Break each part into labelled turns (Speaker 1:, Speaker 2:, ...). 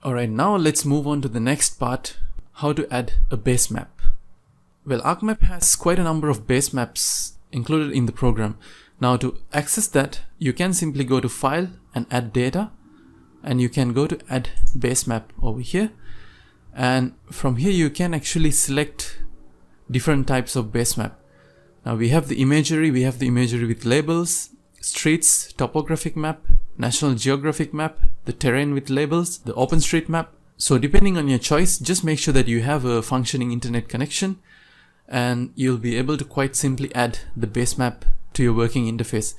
Speaker 1: Alright, now let's move on to the next part, how to add a base map. Well, ArcMap has quite a number of base maps included in the program. Now to access that, you can simply go to File and Add Data, and you can go to Add Base Map over here. And from here you can actually select different types of base map. Now we have the imagery with labels, streets, topographic map, National Geographic map, the terrain with labels, the OpenStreetMap. So depending on your choice, just make sure that you have a functioning internet connection and you'll be able to quite simply add the base map to your working interface.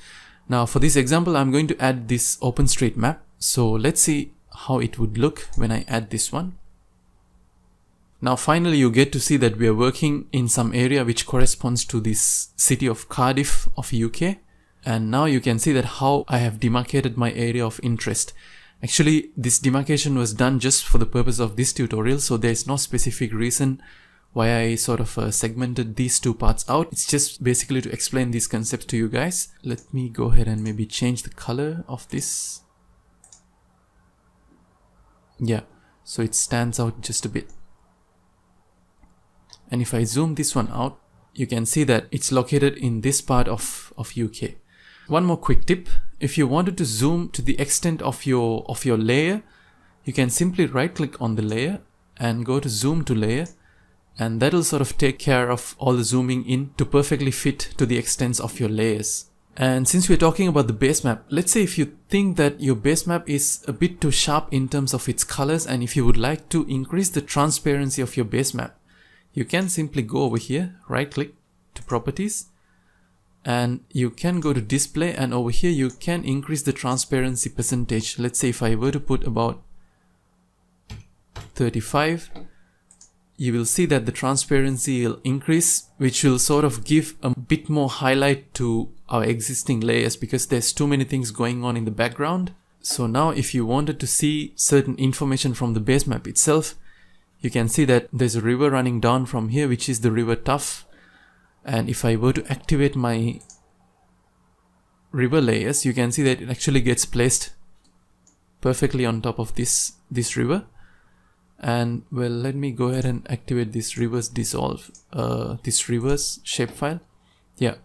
Speaker 1: Now for this example, I'm going to add this OpenStreetMap. So let's see how it would look when I add this one. Now finally you get to see that we are working in some area which corresponds to this city of Cardiff of UK. And now you can see that how I have demarcated my area of interest. Actually, this demarcation was done just for the purpose of this tutorial, so there is no specific reason why I sort of segmented these two parts out. It's just basically to explain these concepts to you guys. Let me go ahead and maybe change the color of this. Yeah, so it stands out just a bit. And if I zoom this one out, you can see that it's located in this part of UK. One more quick tip, if you wanted to zoom to the extent of your layer, you can simply right click on the layer and go to zoom to layer, and that'll sort of take care of all the zooming in to perfectly fit to the extents of your layers. And since we're talking about the base map, let's say if you think that your base map is a bit too sharp in terms of its colors, and if you would like to increase the transparency of your base map, you can simply go over here, right click to properties, and you can go to display, and over here you can increase the transparency percentage. Let's say if I were to put about 35, you will see that the transparency will increase, which will sort of give a bit more highlight to our existing layers because there's too many things going on in the background. So now if you wanted to see certain information from the base map itself, you can see that there's a river running down from here, which is the River Tuff. And if I were to activate my river layers, you can see that it actually gets placed perfectly on top of this river. And well, let me go ahead and activate this reverse dissolve, this reverse shapefile. Yeah,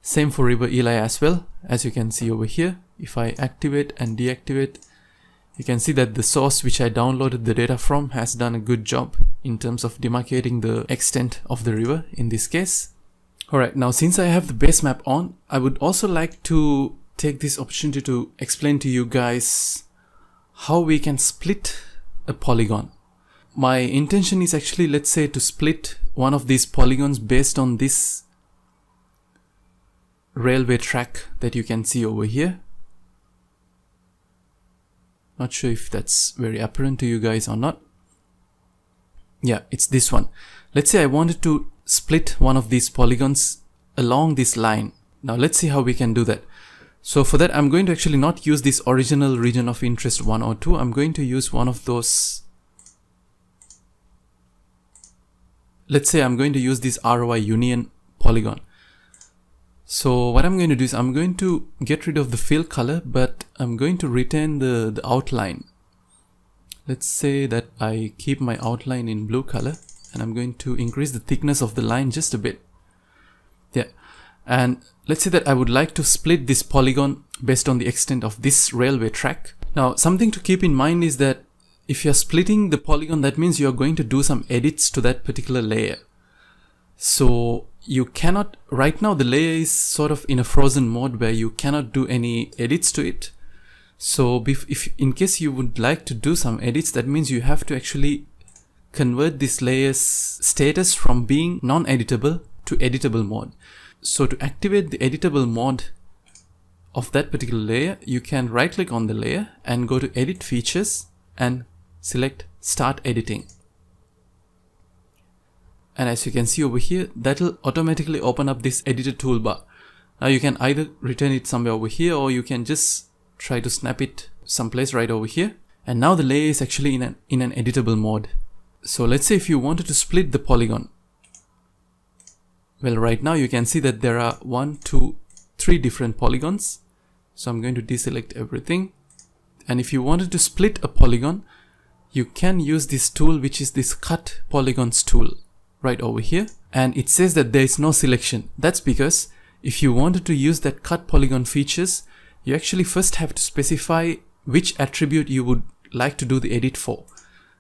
Speaker 1: same for River Ely as well. As you can see over here, if I activate and deactivate, you can see that the source which I downloaded the data from has done a good job in terms of demarcating the extent of the river in this case. Alright, now since I have the base map on, I would also like to take this opportunity to explain to you guys how we can split a polygon. My intention is actually, let's say, to split one of these polygons based on this railway track that you can see over here. Not sure if that's very apparent to you guys or not. Yeah, it's this one. Let's say I wanted to split one of these polygons along this line. Now let's see how we can do that. So for that, I'm going to actually not use this original region of interest 1 or 2. I'm going to use one of those. Let's say I'm going to use this ROI union polygon. So what I'm going to do is I'm going to get rid of the fill color, but I'm going to retain the outline. Let's say that I keep my outline in blue color, and I'm going to increase the thickness of the line just a bit. Yeah, and let's say that I would like to split this polygon based on the extent of this railway track. Now something to keep in mind is that if you're splitting the polygon, that means you're going to do some edits to that particular layer. So you cannot, right now the layer is sort of in a frozen mode where you cannot do any edits to it. So if in case you would like to do some edits, that means you have to actually convert this layer's status from being non-editable to editable mode. So to activate the editable mode of that particular layer, you can right click on the layer and go to edit features and select start editing. And as you can see over here, that will automatically open up this editor toolbar. Now you can either return it somewhere over here, or you can just try to snap it someplace right over here. And now the layer is actually in an editable mode. So let's say if you wanted to split the polygon. Well, right now you can see that there are 1, 2, 3 different polygons. So I'm going to deselect everything. And if you wanted to split a polygon, you can use this tool, which is this cut polygons tool right over here. And it says that there is no selection. That's because if you wanted to use that cut polygon features, you actually first have to specify which attribute you would like to do the edit for.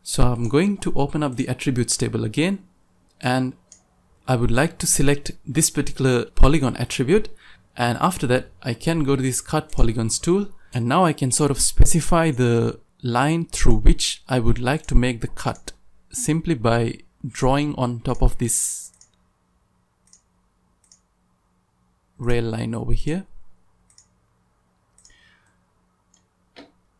Speaker 1: So I'm going to open up the attributes table again, and I would like to select this particular polygon attribute. And after that, I can go to this cut polygons tool, and now I can sort of specify the line through which I would like to make the cut simply by drawing on top of this rail line over here.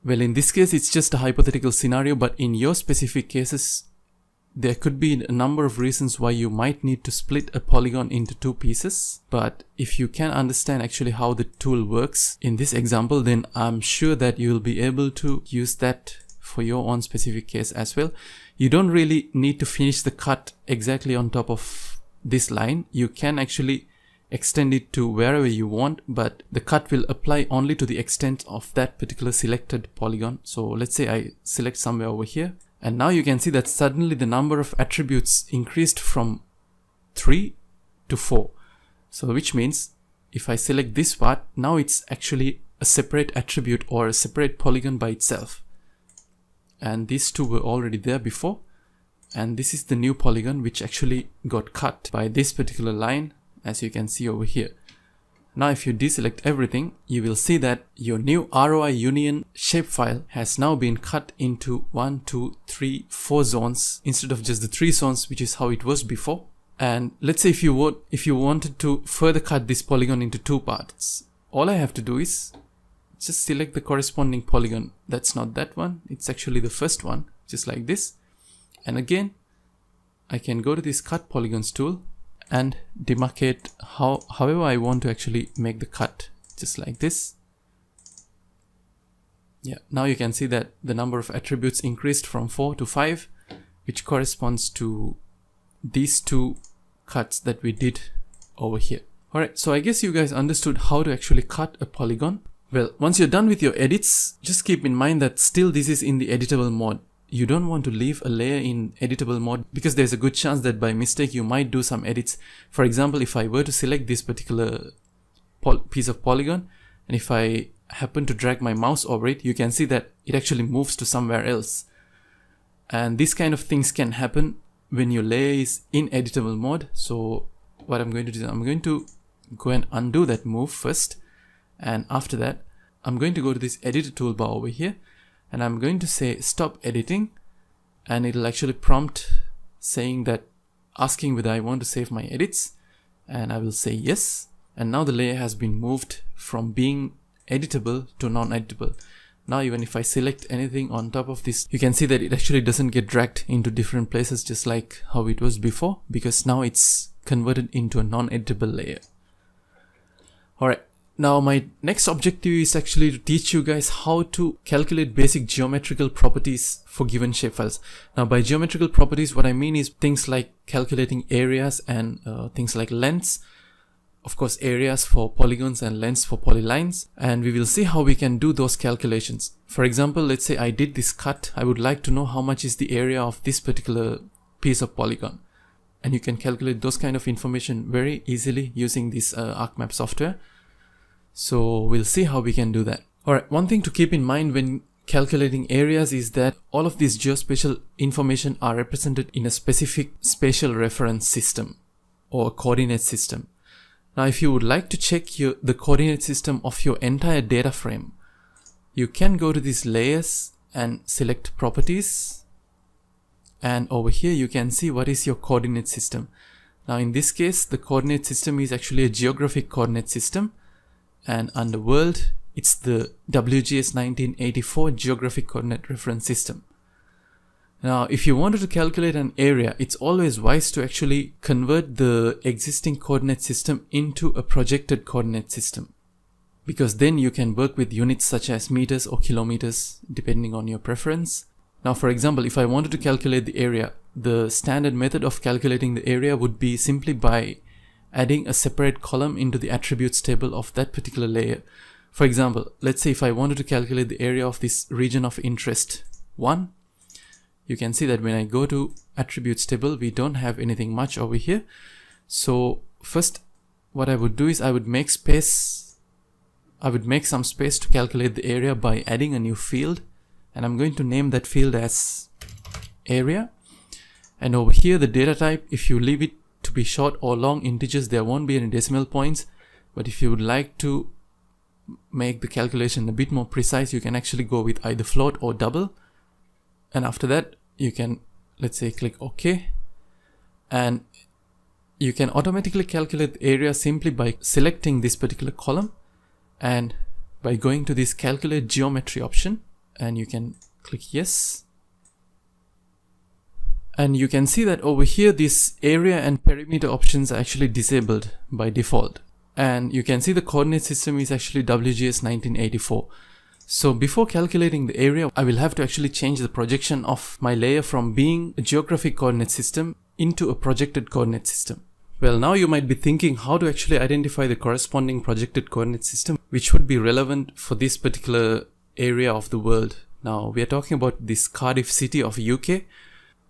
Speaker 1: Well, in this case, it's just a hypothetical scenario, but in your specific cases, there could be a number of reasons why you might need to split a polygon into two pieces. But if you can understand actually how the tool works in this example, then I'm sure that you'll be able to use that for your own specific case as well. You don't really need to finish the cut exactly on top of this line. You can actually extend it to wherever you want, but the cut will apply only to the extent of that particular selected polygon. So let's say I select somewhere over here, and now you can see that suddenly the number of attributes increased from 3 to 4. So which means if I select this part, now it's actually a separate attribute or a separate polygon by itself. And these two were already there before. And this is the new polygon which actually got cut by this particular line, as you can see over here. Now if you deselect everything, you will see that your new ROI union shapefile has now been cut into 1, 2, 3, 4 zones instead of just the 3 zones, which is how it was before. And let's say if you wanted to further cut this polygon into 2 parts, all I have to do is just select the corresponding polygon. That's not that one, it's actually the first one, just like this. And again, I can go to this cut polygons tool and demarcate however I want to actually make the cut, just like this. Yeah, now you can see that the number of attributes increased from 4 to 5, which corresponds to these 2 cuts that we did over here. Alright, so I guess you guys understood how to actually cut a polygon. Well, once you're done with your edits, just keep in mind that still this is in the editable mode. You don't want to leave a layer in editable mode because there's a good chance that by mistake you might do some edits. For example, if I were to select this particular piece of polygon, and if I happen to drag my mouse over it, you can see that it actually moves to somewhere else. And these kind of things can happen when your layer is in editable mode. So what I'm going to do is I'm going to go and undo that move first. And after that, I'm going to go to this editor toolbar over here. And I'm going to say stop editing, and it'll actually prompt saying that, asking whether I want to save my edits, and I will say yes. And now the layer has been moved from being editable to non-editable. Now even if I select anything on top of this, you can see that it actually doesn't get dragged into different places just like how it was before, because now it's converted into a non-editable layer. Alright. Now my next objective is actually to teach you guys how to calculate basic geometrical properties for given shapefiles. Now by geometrical properties, what I mean is things like calculating areas and things like lengths. Of course, areas for polygons and lengths for polylines. And we will see how we can do those calculations. For example, let's say I did this cut. I would like to know how much is the area of this particular piece of polygon. And you can calculate those kind of information very easily using this ArcMap software. So we'll see how we can do that. Alright, one thing to keep in mind when calculating areas is that all of these geospatial information are represented in a specific spatial reference system or coordinate system. Now if you would like to check the coordinate system of your entire data frame, you can go to these layers and select properties, and over here you can see what is your coordinate system. Now in this case, the coordinate system is actually a geographic coordinate system. And under world, it's the WGS 1984 Geographic Coordinate Reference System. Now, if you wanted to calculate an area, it's always wise to actually convert the existing coordinate system into a projected coordinate system, because then you can work with units such as meters or kilometers, depending on your preference. Now, for example, if I wanted to calculate the area, the standard method of calculating the area would be simply by adding a separate column into the attributes table of that particular layer. For example, let's say if I wanted to calculate the area of this region of interest 1, you can see that when I go to attributes table, we don't have anything much over here. So first what I would do is I would make some space to calculate the area by adding a new field, and I'm going to name that field as area. And over here the data type, if you leave it to be short or long integers, there won't be any decimal points, but if you would like to make the calculation a bit more precise, you can actually go with either float or double. And after that you can, let's say, click OK, and you can automatically calculate the area simply by selecting this particular column and by going to this calculate geometry option, and you can click yes. And you can see that over here this area and perimeter options are actually disabled by default, and you can see the coordinate system is actually WGS 1984. So before calculating the area, I will have to actually change the projection of my layer from being a geographic coordinate system into a projected coordinate system. Well, now you might be thinking how to actually identify the corresponding projected coordinate system which would be relevant for this particular area of the world. Now we are talking about this Cardiff city of UK.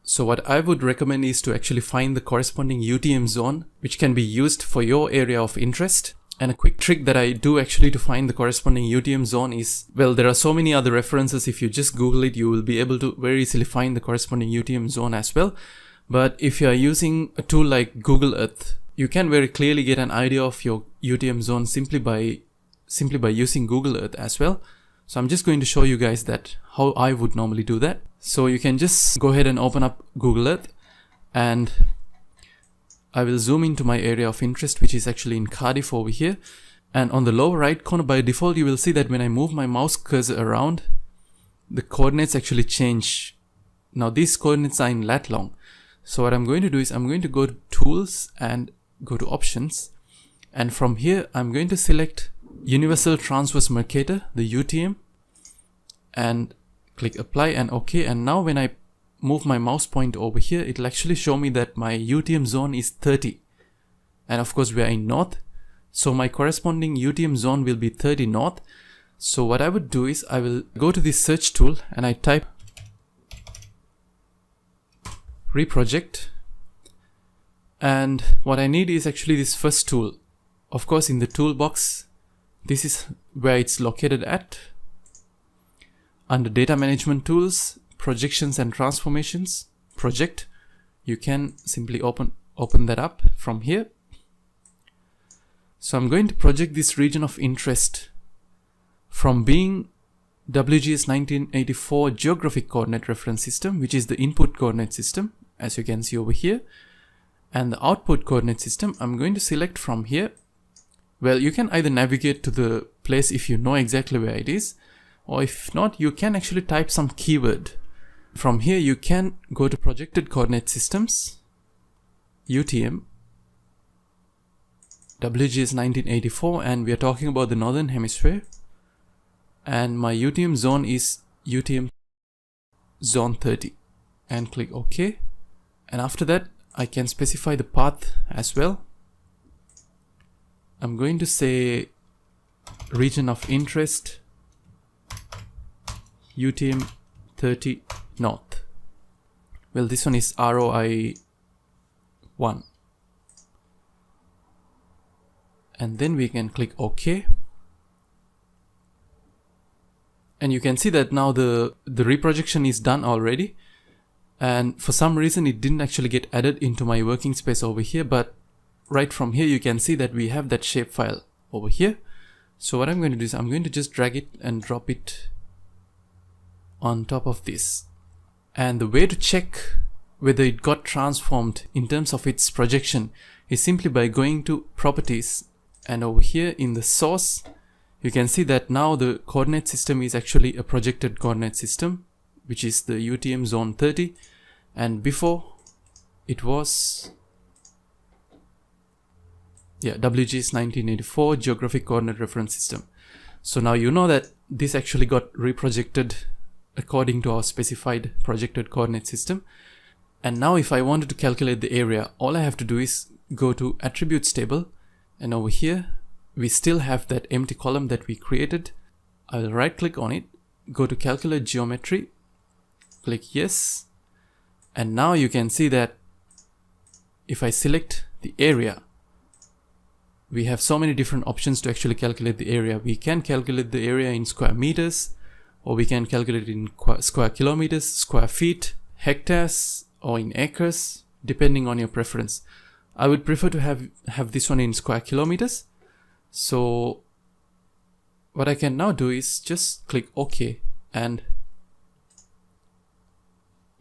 Speaker 1: So what I would recommend is to actually find the corresponding UTM zone which can be used for your area of interest. And a quick trick that I do actually to find the corresponding UTM zone is, well, there are so many other references. If you just Google it, you will be able to very easily find the corresponding UTM zone as well. But if you are using a tool like Google Earth, you can very clearly get an idea of your UTM zone simply by using Google Earth as well. So I'm just going to show you guys that how I would normally do that. So you can just go ahead and open up Google Earth, and I will zoom into my area of interest, which is actually in Cardiff over here. And on the lower right corner, by default, you will see that when I move my mouse cursor around, the coordinates actually change. Now these coordinates are in lat long. So what I'm going to do is I'm going to go to tools and go to options. And from here, I'm going to select Universal Transverse Mercator, the UTM, and click apply and OK. And now when I move my mouse point over here, it'll actually show me that my UTM zone is 30. And of course we are in north, so my corresponding UTM zone will be 30 north. So what I would do is I will go to this search tool and I type Reproject, and what I need is actually this first tool. Of course in the toolbox, this is where it's located at. Under data management tools, projections and transformations, project, you can simply open that up from here. So I'm going to project this region of interest from being WGS 1984 geographic coordinate reference system, which is the input coordinate system, as you can see over here, and the output coordinate system I'm going to select from here. Well, you can either navigate to the place if you know exactly where it is, or if not, you can actually type some keyword. From here you can go to projected coordinate systems, UTM, WGS 1984, and we are talking about the northern hemisphere, and my UTM zone is UTM zone 30, and click OK. And after that I can specify the path as well. I'm going to say region of interest UTM 30 north. Well, this one is ROI 1, and then we can click OK. And you can see that now the reprojection is done already, and for some reason it didn't actually get added into my working space over here, but right from here you can see that we have that shapefile over here. So what I'm going to do is I'm going to just drag it and drop it on top of this. And the way to check whether it got transformed in terms of its projection is simply by going to properties, and over here in the source you can see that now the coordinate system is actually a projected coordinate system, which is the UTM zone 30, and before it was WGS 1984 geographic coordinate reference system. So now you know that this actually got reprojected according to our specified projected coordinate system. And now if I wanted to calculate the area, all I have to do is go to attributes table, and over here we still have that empty column that we created. I will right click on it, go to calculate geometry, click yes, And now you can see that if I select the area, we have so many different options to actually calculate the area. We can calculate the area in square meters, or we can calculate it in square kilometers, square feet, hectares, or in acres, depending on your preference. I would prefer to have this one in square kilometers. So what I can now do is just click OK, and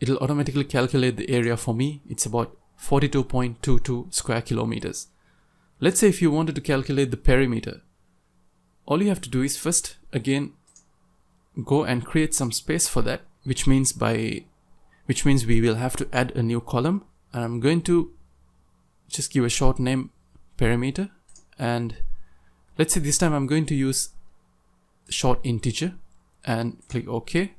Speaker 1: it'll automatically calculate the area for me. It's about 42.22 square kilometers. Let's say if you wanted to calculate the perimeter, all you have to do is first again go and create some space for that, which means we will have to add a new column. And I'm going to just give a short name, perimeter, and let's say this time I'm going to use short integer and click OK.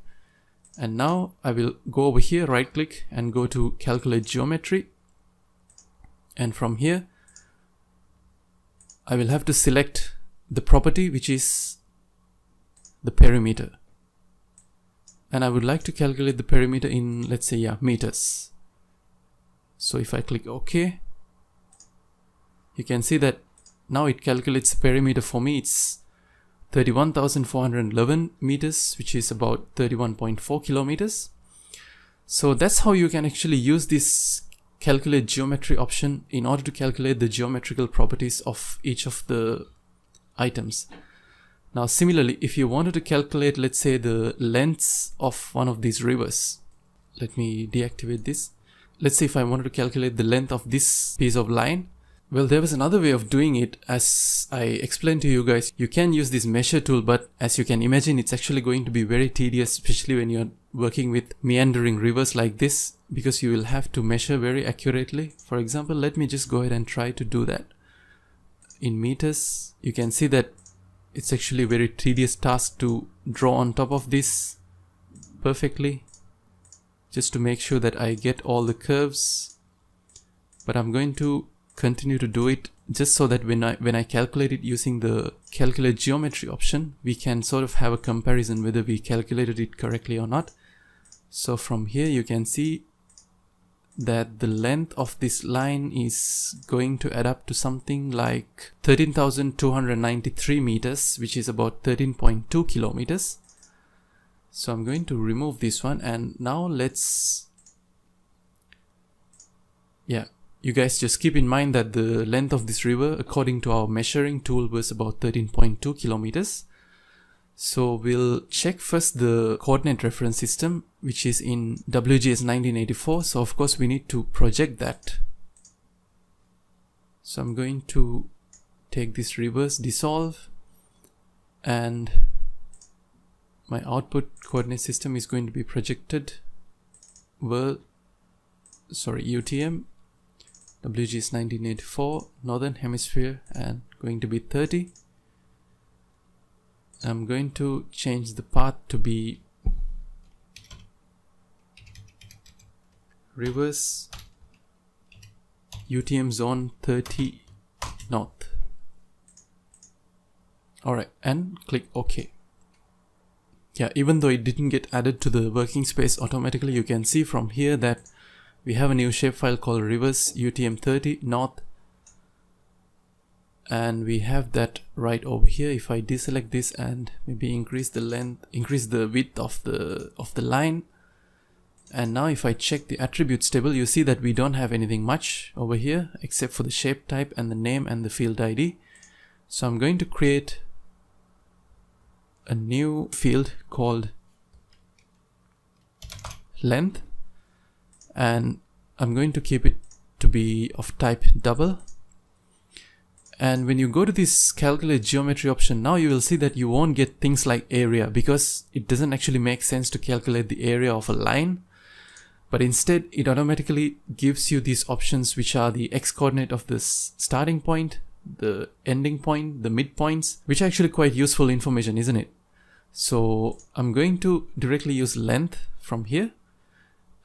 Speaker 1: And now I will go over here, right click, and go to calculate geometry, and from here I will have to select the property which is the perimeter, and I would like to calculate the perimeter in, let's say, meters. So if I click OK, you can see that now it calculates the perimeter for me. It's 31,411 meters, which is about 31.4 kilometers. So that's how you can actually use this calculate geometry option in order to calculate the geometrical properties of each of the items. Now similarly, if you wanted to calculate, let's say, the lengths of one of these rivers, let me deactivate this. Let's say if I wanted to calculate the length of this piece of line, well, there was another way of doing it. As I explained to you guys, you can use this measure tool, but as you can imagine, it's actually going to be very tedious, especially when you're working with meandering rivers like this, because you will have to measure very accurately. For example, let me just go ahead and try to do that. In meters, you can see that it's actually a very tedious task to draw on top of this perfectly, just to make sure that I get all the curves. But I'm going to continue to do it just so that when I calculate it using the calculate geometry option, we can sort of have a comparison whether we calculated it correctly or not. So from here you can see that the length of this line is going to add up to something like 13,293 meters, which is about 13.2 kilometers. So I'm going to remove this one, and now you guys just keep in mind that the length of this river according to our measuring tool was about 13.2 kilometers. So we'll check first the coordinate reference system, which is in ArcGIS 1984. So of course we need to project that. So I'm going to take this reverse dissolve, and my output coordinate system is going to be projected UTM ArcGIS 1984 Northern Hemisphere, and going to be 30. I'm going to change the path to be reverse UTM zone 30 north. Alright, and click OK. Yeah, even though it didn't get added to the working space automatically, you can see from here that we have a new shapefile called reverse UTM 30 north, and we have that right over here. If I deselect this and maybe increase the width of the line, and now if I check the attributes table, you see that we don't have anything much over here except for the shape type and the name and the field ID. So I'm going to create a new field called length, and I'm going to keep it to be of type double. And when you go to this calculate geometry option, now you will see that you won't get things like area, because it doesn't actually make sense to calculate the area of a line. But instead it automatically gives you these options, which are the x coordinate of the starting point, the ending point, the midpoints, which are actually quite useful information, isn't it? So I'm going to directly use length from here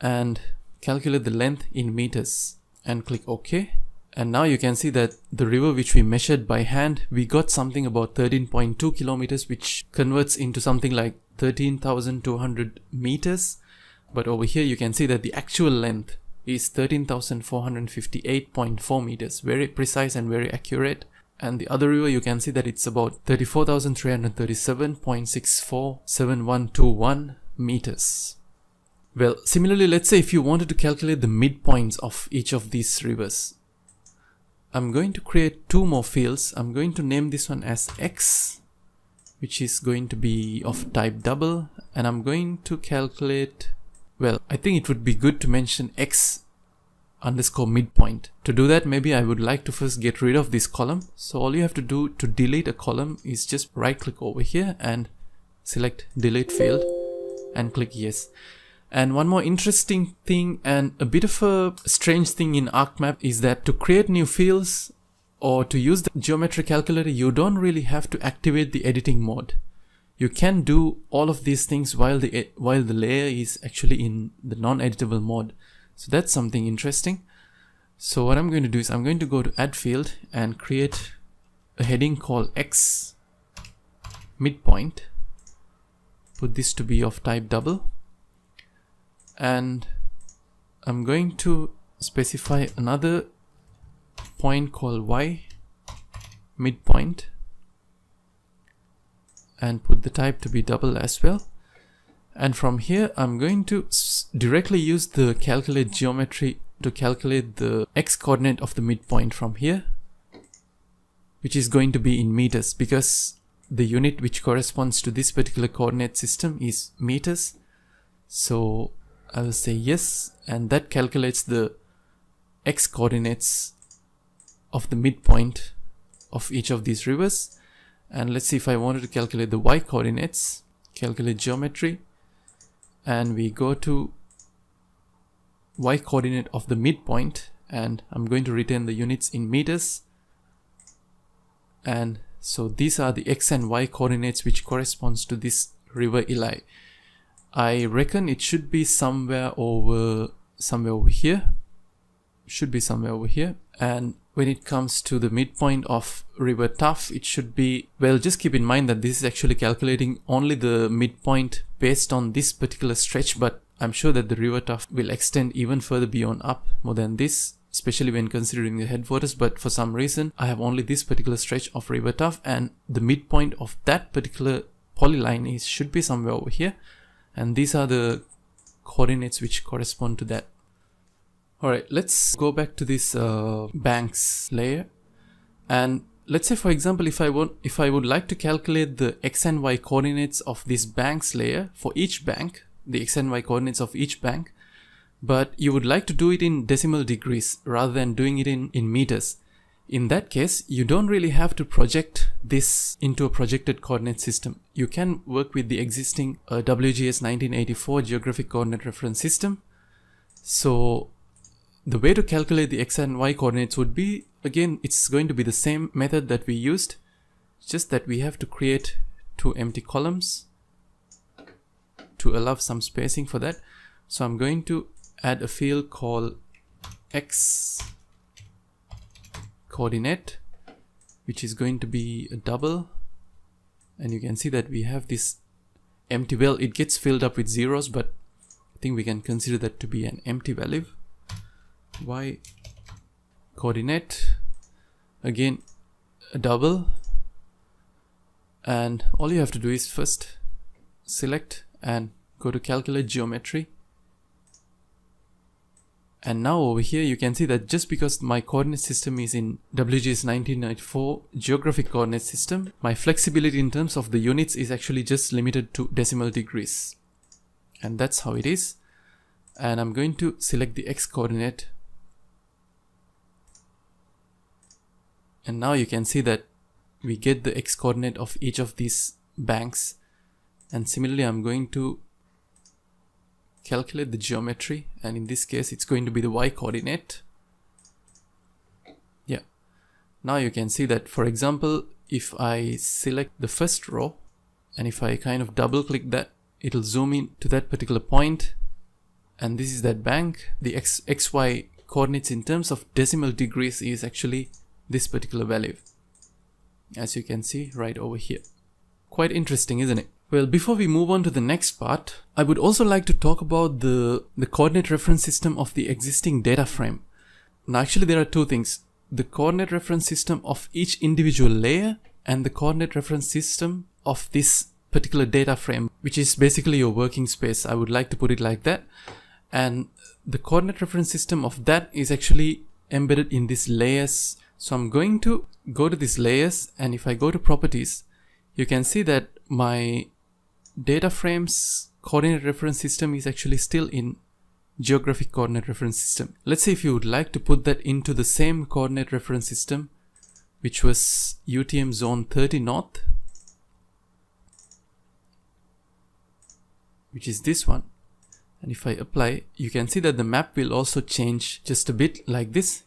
Speaker 1: and calculate the length in meters and click OK. And now you can see that the river which we measured by hand, we got something about 13.2 kilometers, which converts into something like 13,200 meters. But over here you can see that the actual length is 13,458.4 meters, very precise and very accurate. And the other river, you can see that it's about 34,337.647121 meters. Well, similarly, let's say if you wanted to calculate the midpoints of each of these rivers, I'm going to create two more fields. I'm going to name this one as X, which is going to be of type double, and I'm going to calculate, well, I think it would be good to mention X underscore midpoint. To do that, maybe I would like to first get rid of this column. So all you have to do to delete a column is just right click over here and select delete field and click yes. And one more interesting thing and a bit of a strange thing in ArcMap is that to create new fields or to use the geometry calculator, you don't really have to activate the editing mode. You can do all of these things while the layer is actually in the non-editable mode. So that's something interesting. So what I'm going to do is I'm going to go to add field and create a heading called X midpoint. Put this to be of type double. And I'm going to specify another point called Y midpoint and put the type to be double as well. And from here I'm going to directly use the calculate geometry to calculate the X coordinate of the midpoint from here, which is going to be in meters because the unit which corresponds to this particular coordinate system is meters. So I will say yes, and that calculates the X coordinates of the midpoint of each of these rivers. And let's see if I wanted to calculate the Y coordinates, calculate geometry, and we go to Y coordinate of the midpoint, and I'm going to retain the units in meters. And so these are the X and Y coordinates which corresponds to this river Eli. I reckon it should be somewhere over here. Should be somewhere over here. And when it comes to the midpoint of river Tuff, it should be, well, just keep in mind that this is actually calculating only the midpoint based on this particular stretch, but I'm sure that the river Tuff will extend even further beyond up more than this, especially when considering the headwaters. But for some reason I have only this particular stretch of river Tuff, and the midpoint of that particular polyline should be somewhere over here. And these are the coordinates which correspond to that. Alright, let's go back to this banks layer. And let's say, for example, if I would like to calculate the X and Y coordinates of this banks layer for each bank, the X and Y coordinates of each bank, but you would like to do it in decimal degrees rather than doing it in meters. In that case, you don't really have to project this into a projected coordinate system. You can work with the existing WGS 1984 geographic coordinate reference system. So the way to calculate the X and Y coordinates would be, again, it's going to be the same method that we used, just that we have to create two empty columns to allow some spacing for that. So I'm going to add a field called X coordinate, which is going to be a double, and you can see that we have this empty, well, it gets filled up with zeros, but I think we can consider that to be an empty value. Y coordinate, again a double, and all you have to do is first select and go to calculate geometry. And now over here you can see that just because my coordinate system is in WGS 1994 geographic coordinate system, my flexibility in terms of the units is actually just limited to decimal degrees. And that's how it is. And I'm going to select the X coordinate. And now you can see that we get the X coordinate of each of these banks. And similarly, I'm going to calculate the geometry, and in this case it's going to be the Y coordinate. Yeah, now you can see that, for example, if I select the first row and if I kind of double click that, it'll zoom in to that particular point, and this is that bank. The XY coordinates in terms of decimal degrees is actually this particular value, as you can see right over here. Quite interesting, isn't it? Well, before we move on to the next part, I would also like to talk about the coordinate reference system of the existing data frame. Now actually there are two things: the coordinate reference system of each individual layer and the coordinate reference system of this particular data frame, which is basically your working space. I would like to put it like that. And the coordinate reference system of that is actually embedded in these layers. So I'm going to go to these layers, and if I go to properties, you can see that my data frame's coordinate reference system is actually still in geographic coordinate reference system. Let's say if you would like to put that into the same coordinate reference system, which was UTM zone 30 north, which is this one. And if I apply, you can see that the map will also change just a bit like this.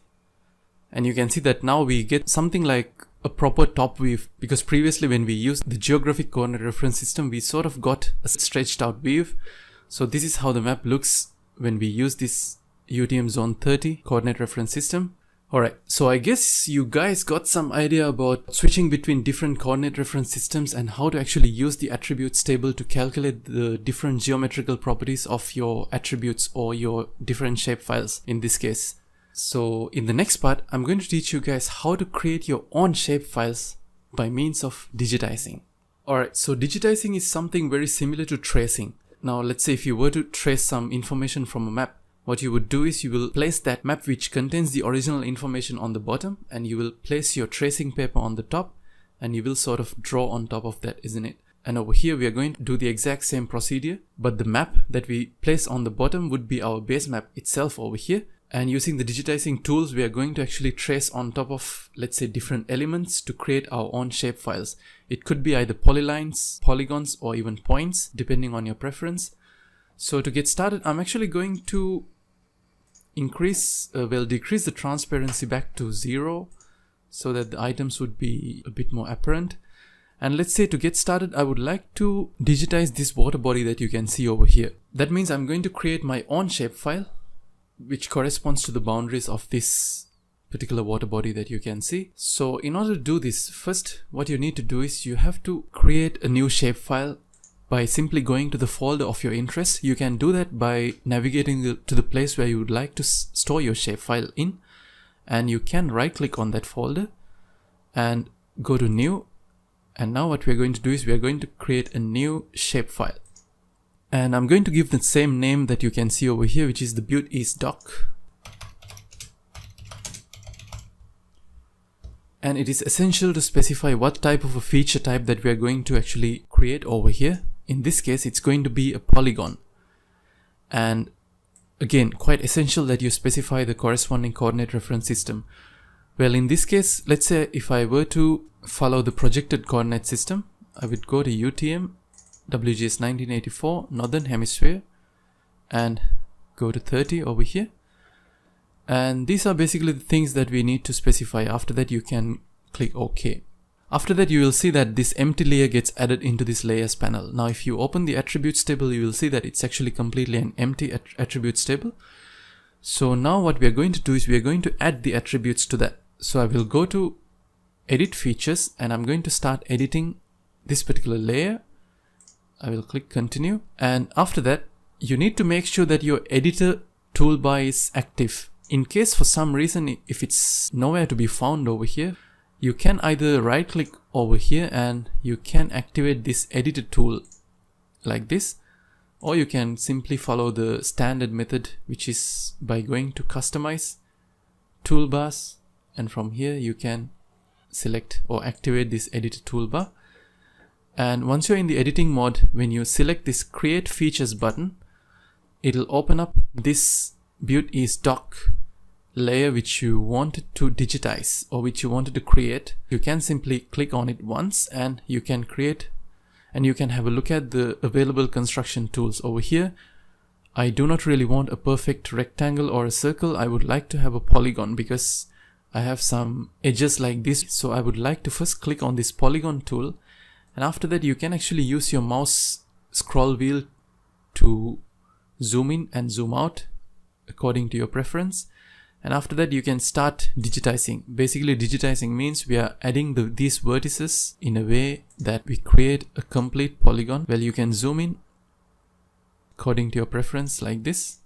Speaker 1: And you can see that now we get something like a proper top view, because previously when we used the geographic coordinate reference system, we sort of got a stretched out view. So this is how the map looks when we use this UTM zone 30 coordinate reference system. Alright, so I guess you guys got some idea about switching between different coordinate reference systems and how to actually use the attributes table to calculate the different geometrical properties of your attributes or your different shapefiles in this case. So in the next part, I'm going to teach you guys how to create your own shapefiles by means of digitizing. Alright, so digitizing is something very similar to tracing. Now let's say if you were to trace some information from a map, what you would do is you will place that map which contains the original information on the bottom, and you will place your tracing paper on the top, and you will sort of draw on top of that, isn't it? And over here we are going to do the exact same procedure, but the map that we place on the bottom would be our base map itself over here. And using the digitizing tools, we are going to actually trace on top of, let's say, different elements to create our own shapefiles. It could be either polylines, polygons, or even points, depending on your preference. So to get started, I'm actually going to decrease the transparency back to 0 so that the items would be a bit more apparent. And let's say to get started, I would like to digitize this water body that you can see over here. That means I'm going to create my own shapefile, which corresponds to the boundaries of this particular water body that you can see. So in order to do this, first what you need to do is you have to create a new shapefile by simply going to the folder of your interest. You can do that by navigating to the place where you would like to store your shapefile in, and you can right click on that folder and go to new. And now what we are going to do is we are going to create a new shapefile. And I'm going to give the same name that you can see over here, which is the Butte East Dock. And it is essential to specify what type of a feature type that we are going to actually create over here. In this case, it's going to be a polygon. And again, quite essential that you specify the corresponding coordinate reference system. Well, in this case, let's say if I were to follow the projected coordinate system, I would go to UTM, WGS 1984, Northern Hemisphere, and go to 30 over here. And these are basically the things that we need to specify. After that, you can click OK. After that, you will see that this empty layer gets added into this layers panel. Now, if you open the attributes table, you will see that it's actually completely an empty attributes table. So now what we are going to do is we are going to add the attributes to that. So I will go to edit features, and I'm going to start editing this particular layer. I will click continue. And after that, you need to make sure that your editor toolbar is active. In case for some reason, if it's nowhere to be found over here, you can either right click over here and you can activate this editor tool like this, or you can simply follow the standard method, which is by going to customize toolbars, and from here you can select or activate this editor toolbar. And once you're in the editing mode, when you select this create features button, it'll open up this Butte East Dock layer which you wanted to digitize or which you wanted to create. You can simply click on it once and you can create, and you can have a look at the available construction tools over here. I do not really want a perfect rectangle or a circle. I would like to have a polygon because I have some edges like this. So I would like to first click on this polygon tool, and after that you can actually use your mouse scroll wheel to zoom in and zoom out according to your preference. And after that, you can start digitizing. Basically, digitizing means we are adding these vertices in a way that we create a complete polygon. Well, you can zoom in according to your preference like this.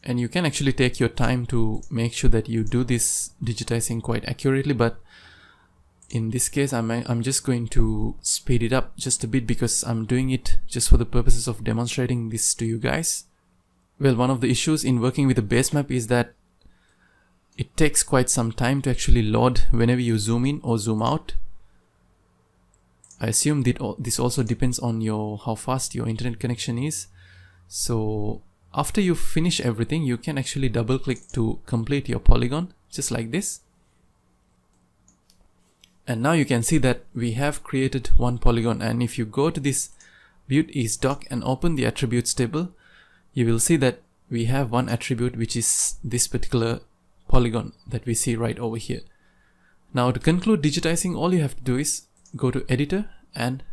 Speaker 1: And you can actually take your time to make sure that you do this digitizing quite accurately, but in this case I'm just going to speed it up just a bit because I'm doing it just for the purposes of demonstrating this to you guys. Well, one of the issues in working with a Basemap is that it takes quite some time to actually load whenever you zoom in or zoom out. I assume that this also depends on how fast your internet connection is. So after you finish everything, you can actually double click to complete your polygon, just like this. And now you can see that we have created one polygon. And if you go to this Build is doc and open the attributes table, you will see that we have one attribute, which is this particular polygon that we see right over here. Now to conclude digitizing, all you have to do is go to editor and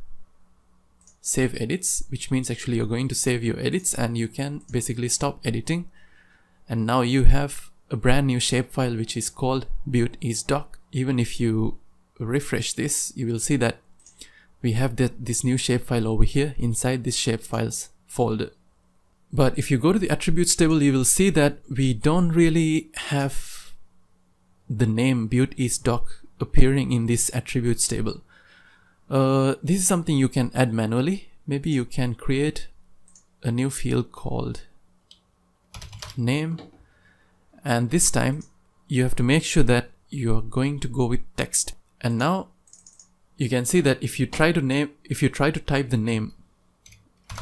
Speaker 1: save edits, which means actually you're going to save your edits and you can basically stop editing. And now you have a brand new shapefile which is called Build is doc. Even if you refresh this, you will see that we have this new shapefile over here inside this shapefiles folder. But if you go to the attributes table, you will see that we don't really have the name Build is doc appearing in this attributes table. This is something you can add manually. Maybe you can create a new field called name, and this time you have to make sure that you're going to go with text. And now you can see that if you try to type the name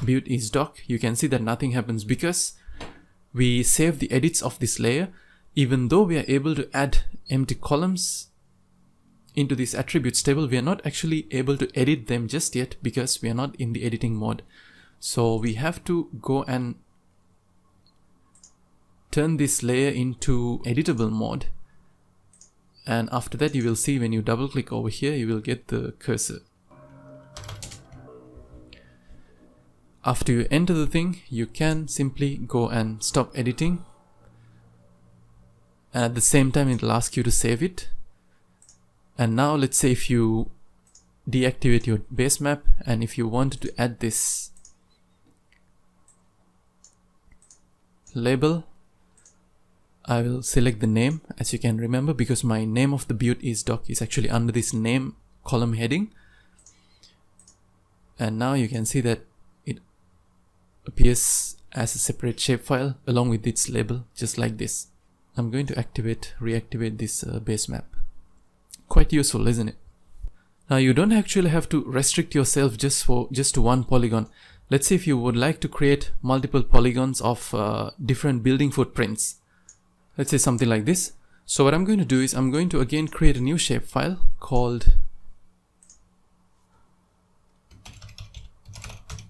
Speaker 1: Build is doc, you can see that nothing happens because we save the edits of this layer. Even though we are able to add empty columns into this attributes table, we are not actually able to edit them just yet because we are not in the editing mode. So we have to go and turn this layer into editable mode. And after that, you will see when you double click over here, you will get the cursor. After you enter the thing, you can simply go and stop editing. And at the same time, it will ask you to save it. And now let's say if you deactivate your Basemap and if you wanted to add this label, I will select the name, as you can remember, because my name of the Build is doc is actually under this name column heading. And now you can see that it appears as a separate shapefile along with its label, just like this. I'm going to reactivate this Basemap. Quite useful, isn't it? Now you don't actually have to restrict yourself just to one polygon. Let's say if you would like to create multiple polygons of different building footprints. Let's say something like this. So what I'm going to do is I'm going to again create a new shapefile called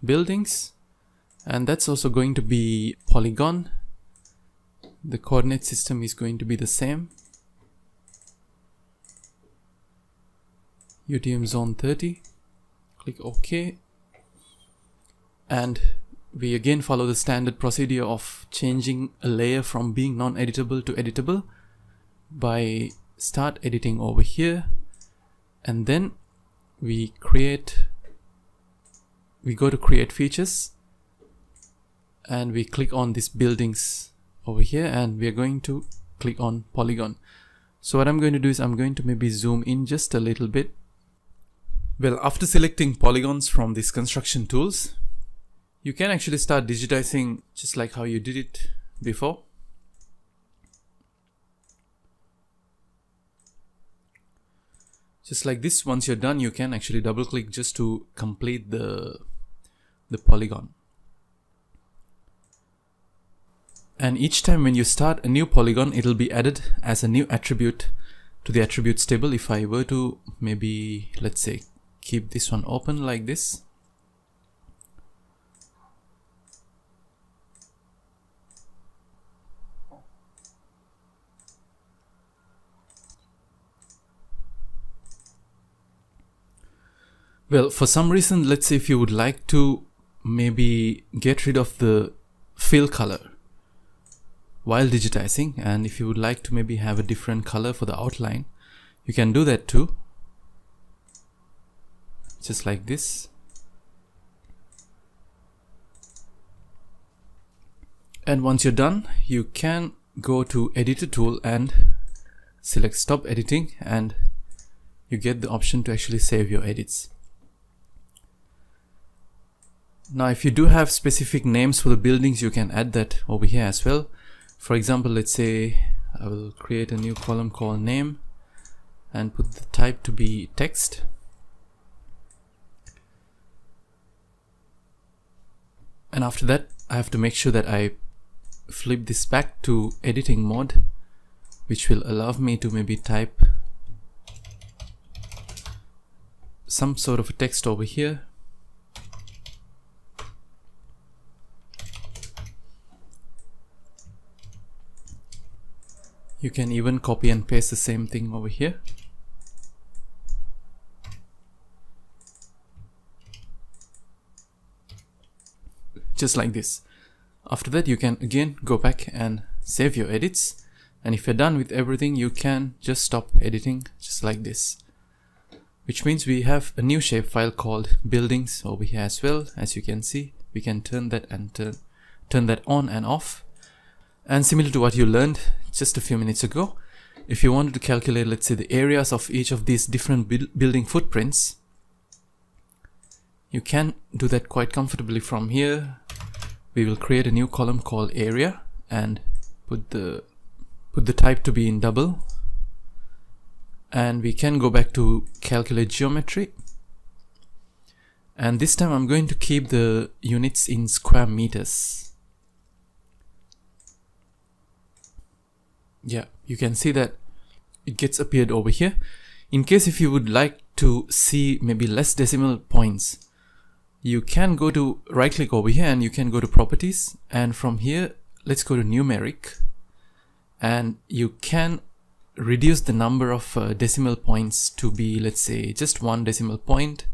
Speaker 1: buildings, and that's also going to be polygon. The coordinate system is going to be the same. UTM zone 30. Click OK. And we again follow the standard procedure of changing a layer from being non-editable to editable by start editing over here, and then we go to create features and we click on this buildings over here, and we are going to click on polygon. So what I'm going to do is I'm going to maybe zoom in just a little bit. Well, after selecting polygons from these construction tools, you can actually start digitizing just like how you did it before. Just like this, once you're done, you can actually double click just to complete the polygon. And each time when you start a new polygon, it'll be added as a new attribute to the attributes table. If I were to maybe, let's say, keep this one open like this. Well, for some reason, let's say if you would like to maybe get rid of the fill color while digitizing, and if you would like to maybe have a different color for the outline, you can do that too, just like this. And once you're done, you can go to editor tool and select stop editing, and you get the option to actually save your edits. Now if you do have specific names for the buildings, you can add that over here as well. For example, let's say I will create a new column called name and put the type to be text. And after that, I have to make sure that I flip this back to editing mode, which will allow me to maybe type some sort of a text over here. You can even copy and paste the same thing over here. Just like this. After that, you can again go back and save your edits. And if you're done with everything, you can just stop editing, just like this. Which means we have a new shapefile called buildings over here as well. As you can see, we can turn that and turn that on and off. And similar to what you learned just a few minutes ago, if you wanted to calculate, let's say, the areas of each of these different building footprints, you can do that quite comfortably from here. We will create a new column called area and put the type to be in double. And we can go back to calculate geometry. And this time I'm going to keep the units in square meters. Yeah, you can see that it gets appeared over here. In case if you would like to see maybe less decimal points, you can go to right click over here and you can go to properties, and from here let's go to numeric, and you can reduce the number of decimal points to be, let's say, just 1 decimal point.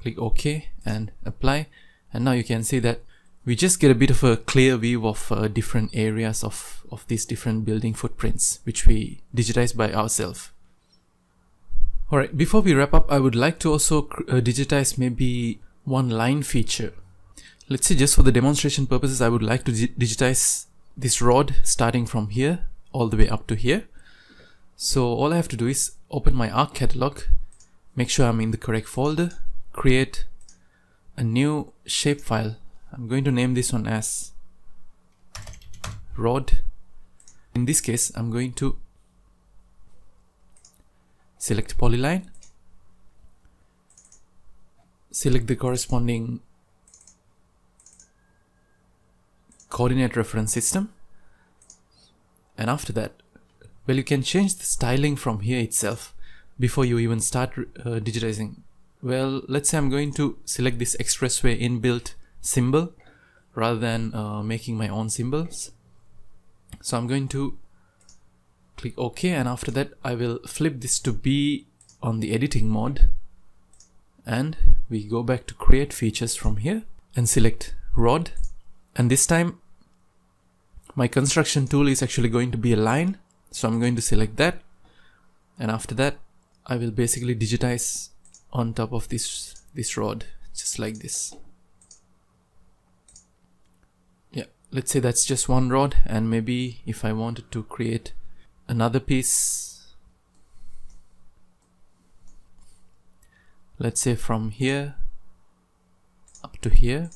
Speaker 1: Click OK and apply, and now you can see that we just get a bit of a clear view of different areas of these different building footprints, which we digitize by ourselves. Alright, before we wrap up, I would like to also digitize maybe one line feature. Let's say just for the demonstration purposes, I would like to digitize this rod starting from here all the way up to here. So all I have to do is open my Arc catalog, make sure I'm in the correct folder, create a new shapefile. I'm going to name this one as rod. In this case, I'm going to select polyline, select the corresponding coordinate reference system, and after that, well, you can change the styling from here itself before you even start digitizing. Well, let's say I'm going to select this expressway inbuilt symbol rather than making my own symbols. So I'm going to click OK, and after that I will flip this to be on the editing mode, and we go back to create features from here and select rod, and this time my construction tool is actually going to be a line, so I'm going to select that, and after that I will basically digitize on top of this rod, just like this. Yeah, let's say that's just one rod, and maybe if I wanted to create another piece, let's say from here up to here,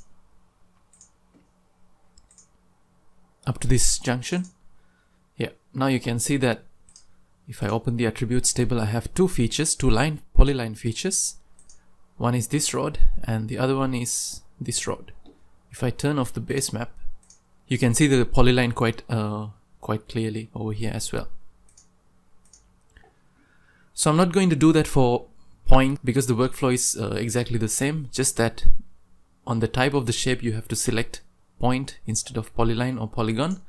Speaker 1: up to this junction. Yeah, now you can see that if I open the attributes table, I have two features, two polyline features. One is this rod and the other one is this rod. If I turn off the base map, you can see the polyline quite clearly over here as well. So I'm not going to do that for point because the workflow is exactly the same, just that on the type of the shape you have to select point instead of polyline or polygon,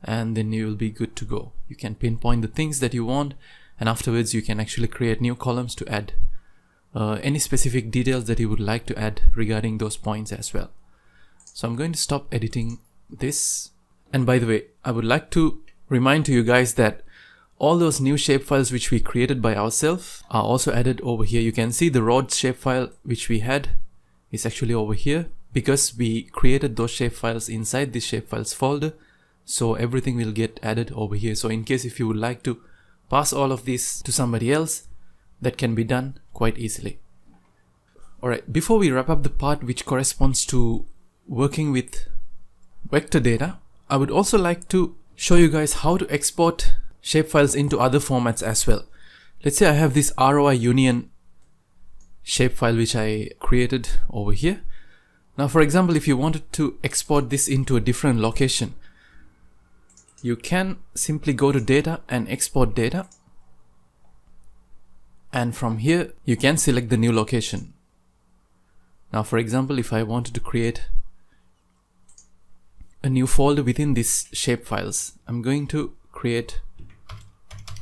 Speaker 1: and then you will be good to go. You can pinpoint the things that you want, and afterwards you can actually create new columns to add any specific details that you would like to add regarding those points as well. So I'm going to stop editing this. And by the way, I would like to remind to you guys that all those new shapefiles which we created by ourselves are also added over here. You can see the raw shapefile which we had is actually over here because we created those shapefiles inside this shapefiles folder. So everything will get added over here. So in case if you would like to pass all of this to somebody else, that can be done quite easily. Alright, before we wrap up the part which corresponds to working with vector data, I would also like to show you guys how to export shapefiles into other formats as well. Let's say I have this ROI union shapefile which I created over here. Now for example, if you wanted to export this into a different location, you can simply go to data and export data, and from here you can select the new location. Now for example, if I wanted to create a new folder within this shapefiles, I'm going to create,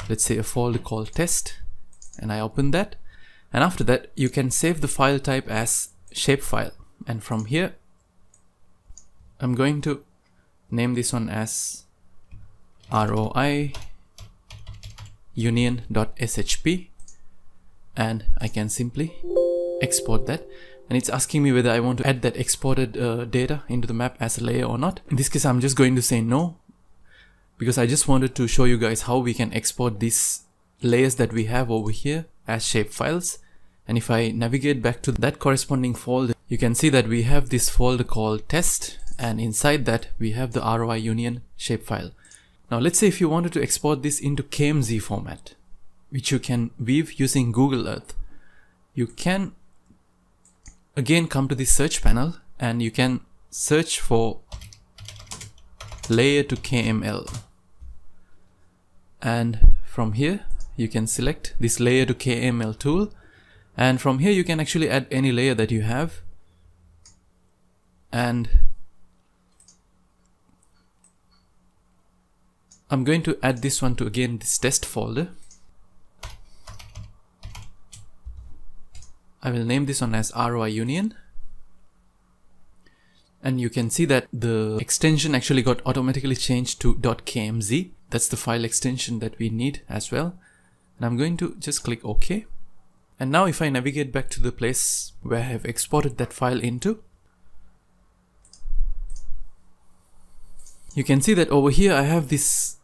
Speaker 1: let's say, a folder called test, and I open that, and after that you can save the file type as shapefile, and from here I'm going to name this one as ROI union.shp, and I can simply export that. And it's asking me whether I want to add that exported data into the map as a layer or not. In this case, I'm just going to say no, because I just wanted to show you guys how we can export these layers that we have over here as shapefiles. And if I navigate back to that corresponding folder, you can see that we have this folder called test, and inside that we have the ROI union shapefile. Now let's say if you wanted to export this into KMZ format, which you can weave using Google Earth, you can again come to this search panel and you can search for layer to KML, and from here you can select this layer to KML tool, and from here you can actually add any layer that you have. And I'm going to add this one to again this test folder. I will name this one as ROI union, and you can see that the extension actually got automatically changed to .kmz. That's the file extension that we need as well. And I'm going to just click OK. And now if I navigate back to the place where I have exported that file into, you can see that over here I have this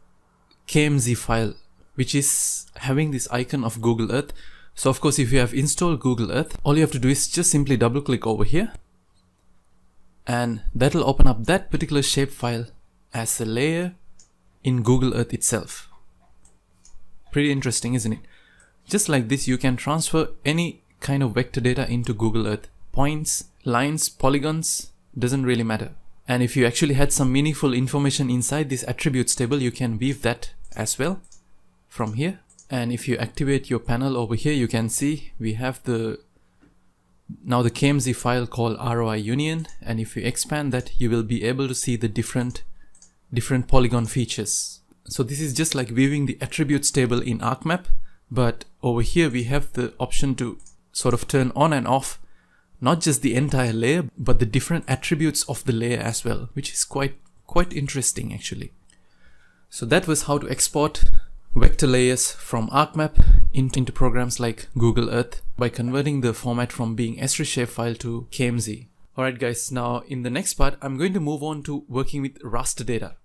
Speaker 1: KMZ file which is having this icon of Google Earth. So of course, if you have installed Google Earth, all you have to do is just simply double click over here, and that'll open up that particular shapefile as a layer in Google Earth itself. Pretty interesting, isn't it? Just like this, you can transfer any kind of vector data into Google Earth. Points, lines, polygons, doesn't really matter. And if you actually had some meaningful information inside this attributes table, you can weave that as well from here. And if you activate your panel over here, you can see we have now the KMZ file called ROI union, and if you expand that, you will be able to see the different polygon features. So this is just like weaving the attributes table in ArcMap, but over here we have the option to sort of turn on and off not just the entire layer, but the different attributes of the layer as well, which is quite interesting actually. So that was how to export vector layers from ArcMap into programs like Google Earth by converting the format from being ESRI Shapefile to KMZ. Alright guys, now in the next part, I'm going to move on to working with raster data.